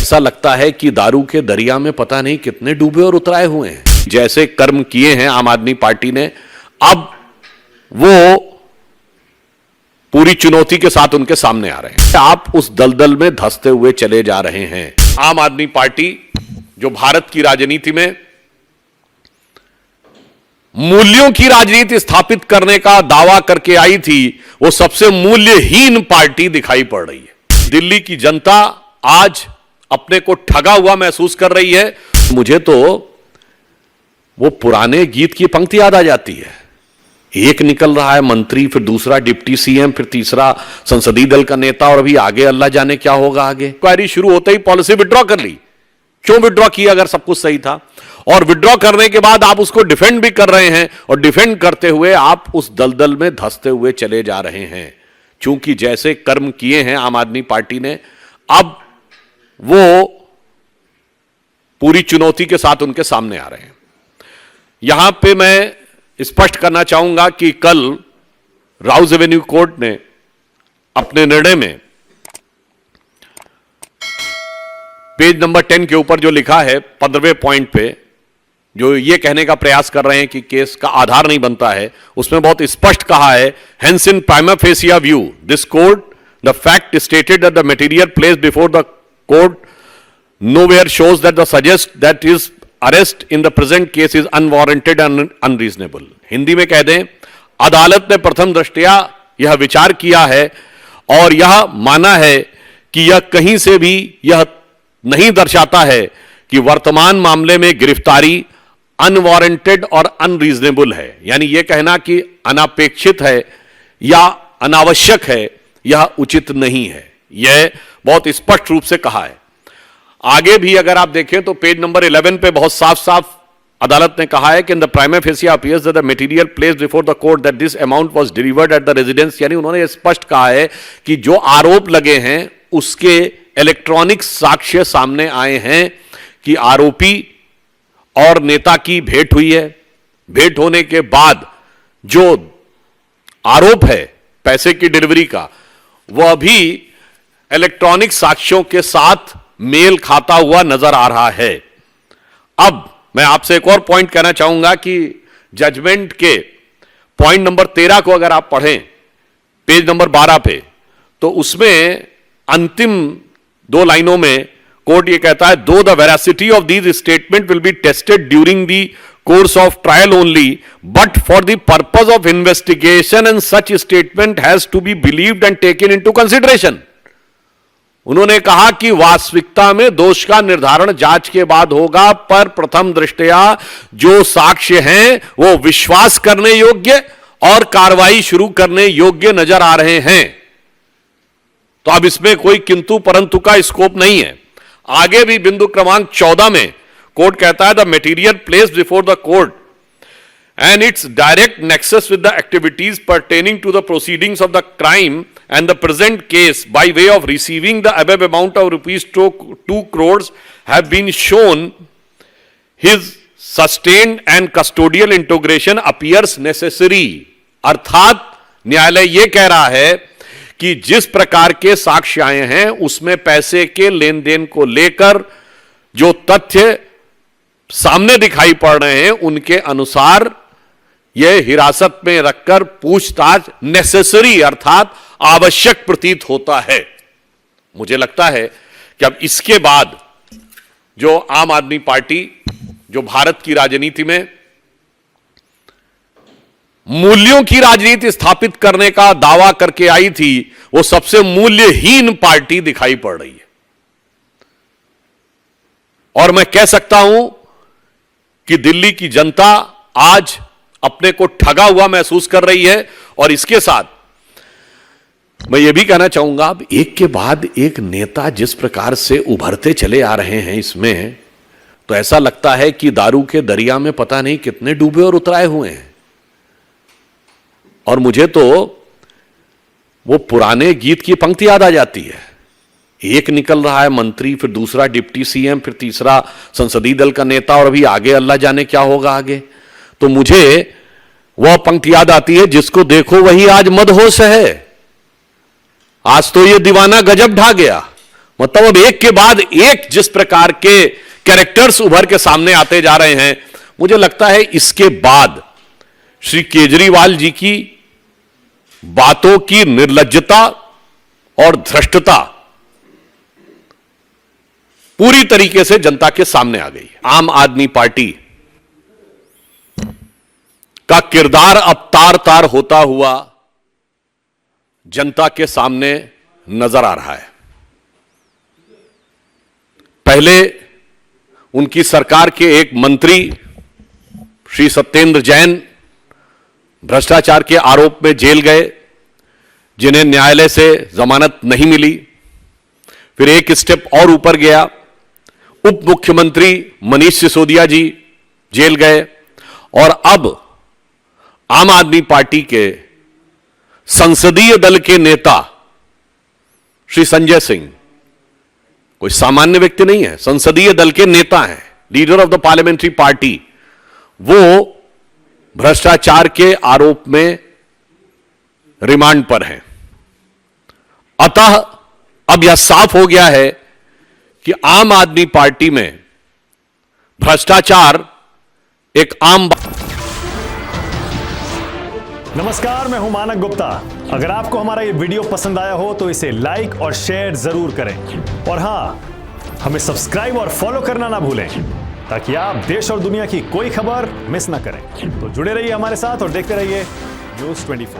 ऐसा लगता है कि दारू के दरिया में पता नहीं कितने डूबे और उतराए हुए हैं। जैसे कर्म किए हैं आम आदमी पार्टी ने, अब वो पूरी चुनौती के साथ उनके सामने आ रहे हैं। आप उस दलदल में धंसते हुए चले जा रहे हैं। आम आदमी पार्टी जो भारत की राजनीति में मूल्यों की राजनीति स्थापित करने का दावा करके आई थी, वो सबसे मूल्यहीन पार्टी दिखाई पड़ रही है। दिल्ली की जनता आज अपने को ठगा हुआ महसूस कर रही है। मुझे तो वो पुराने गीत की पंक्ति याद आ जाती है। एक निकल रहा है मंत्री, फिर दूसरा डिप्टी सीएम, फिर तीसरा संसदीय दल का नेता, और अभी आगे अल्लाह जाने क्या होगा आगे। क्वारी शुरू होते ही पॉलिसी विड्रॉ कर ली। क्यों विड्रॉ किया अगर सब कुछ सही था? और विड्रॉ करने के बाद आप उसको डिफेंड भी कर रहे हैं, और डिफेंड करते हुए आप उस दलदल में धंसते हुए चले जा रहे हैं। क्योंकि जैसे कर्म किए हैं आम आदमी पार्टी ने, अब वो पूरी चुनौती के साथ उनके सामने आ रहे हैं। यहां पे मैं स्पष्ट करना चाहूंगा कि कल राउज एवेन्यू कोर्ट ने अपने निर्णय में पेज नंबर 10 के ऊपर जो लिखा है 15वें पॉइंट पे, जो ये कहने का प्रयास कर रहे हैं कि केस का आधार नहीं बनता है, उसमें बहुत स्पष्ट कहा है, hence in prima fascia view this court the fact stated that the material placed before the court nowhere shows that the suggest that his arrest in the present case is unwarranted and unreasonable। Hindi में कह दें, अदालत ने प्रथम दृष्टया यह विचार किया है और यह माना है कि यह कहीं से भी यह नहीं दर्शाता है कि वर्तमान मामले में गिरफ्तारी अनवारंटेड और अनरीजनेबल है। यानी यह कहना कि अनापेक्षित है या अनावश्यक है, यह उचित नहीं है। यह बहुत स्पष्ट रूप से कहा है। आगे भी अगर आप देखें तो पेज नंबर 11 पे बहुत साफ साफ अदालत ने कहा है कि in the prima fascia appears that the material placed before the court that this amount was delivered at the residence. यानी उन्होंने स्पष्ट कहा है कि जो आरोप लगे हैं उसके इलेक्ट्रॉनिक साक्ष्य सामने आए हैं कि आरोपी और नेता की भेंट हुई है। भेंट होने के बाद जो आरोप है पैसे की डिलीवरी का, वह भी इलेक्ट्रॉनिक साक्ष्यों के साथ मेल खाता हुआ नजर आ रहा है। अब मैं आपसे एक और पॉइंट कहना चाहूंगा कि जजमेंट के पॉइंट नंबर 13 को अगर आप पढ़ें पेज नंबर 12 पे, तो उसमें अंतिम 2 लाइनों में कोर्ट ये कहता है, though the veracity of these statement will be tested during the course of trial only but for the purpose of investigation and such statement has to be believed and taken into consideration. उन्होंने कहा कि वास्तविकता में दोष का निर्धारण जांच के बाद होगा, पर प्रथम दृष्टया जो साक्ष्य हैं वो विश्वास करने योग्य और कार्रवाई शुरू करने योग्य नजर आ रहे हैं। तो अब इसमें कोई किंतु परंतु का स्कोप नहीं है। आगे भी बिंदु क्रमांक 14 में कोर्ट कहता है, the material placed before the court and its direct nexus with the activities pertaining to the proceedings of the crime and the present case by way of receiving the above amount of rupees 2 crores have been shown his sustained and custodial integration appears necessary। अर्थात न्यायालय यह कह रहा है कि जिस प्रकार के साक्ष्य आए हैं उसमें पैसे के लेन देन को लेकर जो तथ्य सामने दिखाई पड़ रहे हैं उनके अनुसार यह हिरासत में रखकर पूछताछ नेसेसरी अर्थात आवश्यक प्रतीत होता है। मुझे लगता है कि अब इसके बाद जो आम आदमी पार्टी जो भारत की राजनीति में मूल्यों की राजनीति स्थापित करने का दावा करके आई थी, वो सबसे मूल्यहीन पार्टी दिखाई पड़ रही है। और मैं कह सकता हूं कि दिल्ली की जनता आज अपने को ठगा हुआ महसूस कर रही है। और इसके साथ मैं यह भी कहना चाहूंगा, अब एक के बाद एक नेता जिस प्रकार से उभरते चले आ रहे हैं इसमें, तो ऐसा लगता है कि दारू के दरिया में पता नहीं कितने डूबे और उतराए हुए हैं। और मुझे तो वो पुराने गीत की पंक्ति याद आ जाती है। एक निकल रहा है मंत्री, फिर दूसरा डिप्टी सीएम, फिर तीसरा संसदीय दल का नेता, और अभी आगे अल्लाह जाने क्या होगा आगे। तो मुझे वह पंक्ति याद आती है, जिसको देखो वही आज मदहोश है। आज तो ये दीवाना गजब ढा गया, मतलब अब एक के बाद एक जिस प्रकार के कैरेक्टर्स उभर के सामने आते जा रहे हैं, मुझे लगता है इसके बाद श्री केजरीवाल जी की बातों की निर्लज्जता और धृष्टता पूरी तरीके से जनता के सामने आ गई। आम आदमी पार्टी का किरदार अब तार तार होता हुआ जनता के सामने नजर आ रहा है। पहले उनकी सरकार के एक मंत्री श्री सत्येंद्र जैन भ्रष्टाचार के आरोप में जेल गए, जिन्हें न्यायालय से जमानत नहीं मिली। फिर एक स्टेप और ऊपर गया, उप मुख्यमंत्री मनीष सिसोदिया जी जेल गए, और अब आम आदमी पार्टी के संसदीय दल के नेता श्री संजय सिंह, कोई सामान्य व्यक्ति नहीं है, संसदीय दल के नेता हैं, leader of the parliamentary party, वो भ्रष्टाचार के आरोप में रिमांड पर हैं। अतः अब यह साफ हो गया है कि आम आदमी पार्टी में भ्रष्टाचार एक आम नमस्कार, मैं हूं मानक गुप्ता। अगर आपको हमारा ये वीडियो पसंद आया हो तो इसे लाइक और शेयर जरूर करें, और हां, हमें सब्सक्राइब और फॉलो करना ना भूलें ताकि आप देश और दुनिया की कोई खबर मिस ना करें। तो जुड़े रहिए हमारे साथ और देखते रहिए न्यूज़ 24।